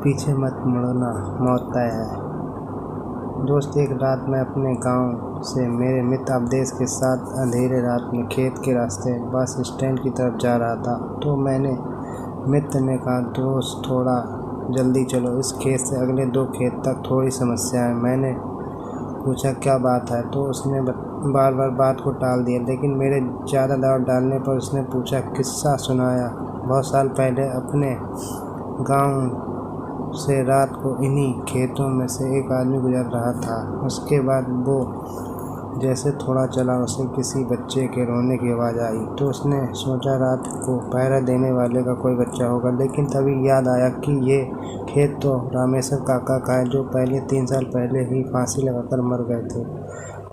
पीछे मत मुड़ना, मौत तय है। दोस्त, एक रात मैं अपने गांव से मेरे मित्र अवधेश के साथ अंधेरे रात में खेत के रास्ते बस स्टैंड की तरफ जा रहा था। तो मैंने मित्र ने कहा, दोस्त थोड़ा जल्दी चलो, इस खेत से अगले 2 खेत तक थोड़ी समस्या है। मैंने पूछा क्या बात है, तो उसने बार बार बात को टाल दिया, लेकिन मेरे ज़्यादा दबाव डालने पर उसने पूछा, किस्सा सुनाया। बहुत साल पहले अपने गांव से रात को इन्हीं खेतों में से एक आदमी गुजर रहा था। उसके बाद वो जैसे थोड़ा चला, उसे किसी बच्चे के रोने की आवाज़ आई। तो उसने सोचा रात को पहरा देने वाले का कोई बच्चा होगा, लेकिन तभी याद आया कि ये खेत तो रामेश्वर काका का है, जो पहले 3 साल पहले ही फांसी लगाकर मर गए थे।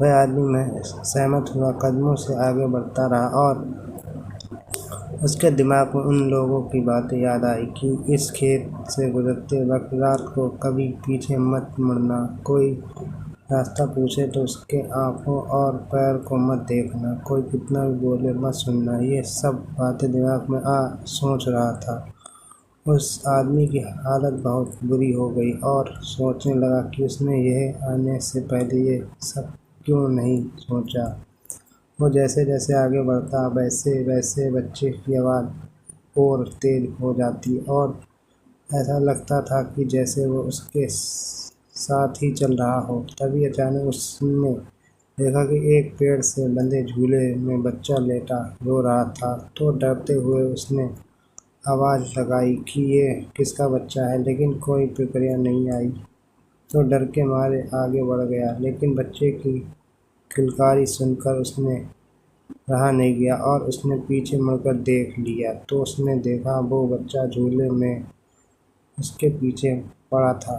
वह आदमी में सहमत हुआ, कदमों से आगे बढ़ता रहा और उसके दिमाग में उन लोगों की बातें याद आई कि इस खेत से गुजरते वक्त रात को कभी पीछे मत मुड़ना, कोई रास्ता पूछे तो उसके आंखों और पैर को मत देखना, कोई कितना भी बोले मत सुनना। ये सब बातें दिमाग में सोच रहा था। उस आदमी की हालत बहुत बुरी हो गई और सोचने लगा कि उसने यह आने से पहले ये सब क्यों नहीं सोचा। वो जैसे जैसे आगे बढ़ता, वैसे वैसे बच्चे की आवाज़ और तेज हो जाती और ऐसा लगता था कि जैसे वो उसके साथ ही चल रहा हो। तभी अचानक उसने देखा कि एक पेड़ से बंधे झूले में बच्चा लेटा रो रहा था। तो डरते हुए उसने आवाज़ लगाई कि ये किसका बच्चा है, लेकिन कोई प्रतिक्रिया नहीं आई। तो डर के मारे आगे बढ़ गया, लेकिन बच्चे की किलकारी सुनकर उसने रहा नहीं गया और उसने पीछे मुड़कर देख लिया। तो उसने देखा वो बच्चा झूले में उसके पीछे पड़ा था।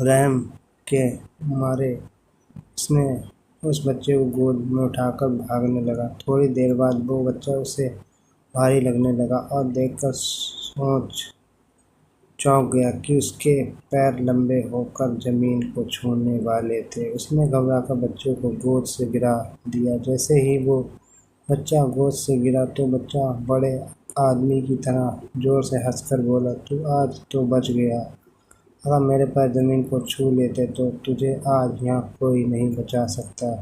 रहम के मारे उसने उस बच्चे को गोद में उठाकर भागने लगा। थोड़ी देर बाद वो बच्चा उसे भारी लगने लगा और देखकर चौंक गया कि उसके पैर लंबे होकर जमीन को छूने वाले थे। उसने घबराकर बच्चे को गोद से गिरा दिया। जैसे ही वो बच्चा गोद से गिरा तो बच्चा बड़े आदमी की तरह जोर से हंसकर बोला, तू आज तो बच गया। अगर मेरे पैर ज़मीन को छू लेते तो तुझे आज यहाँ कोई नहीं बचा सकता।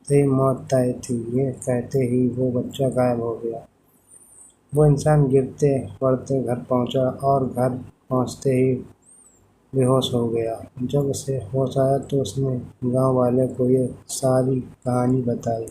तेरी मौत तय थी। ये कहते ही वो बच्चा गायब हो गया। वो इंसान गिरते पड़ते घर पहुँचा और घर पहुँचते ही बेहोश हो गया। जब उसे होश आया तो उसने गांव वाले को ये सारी कहानी बताई।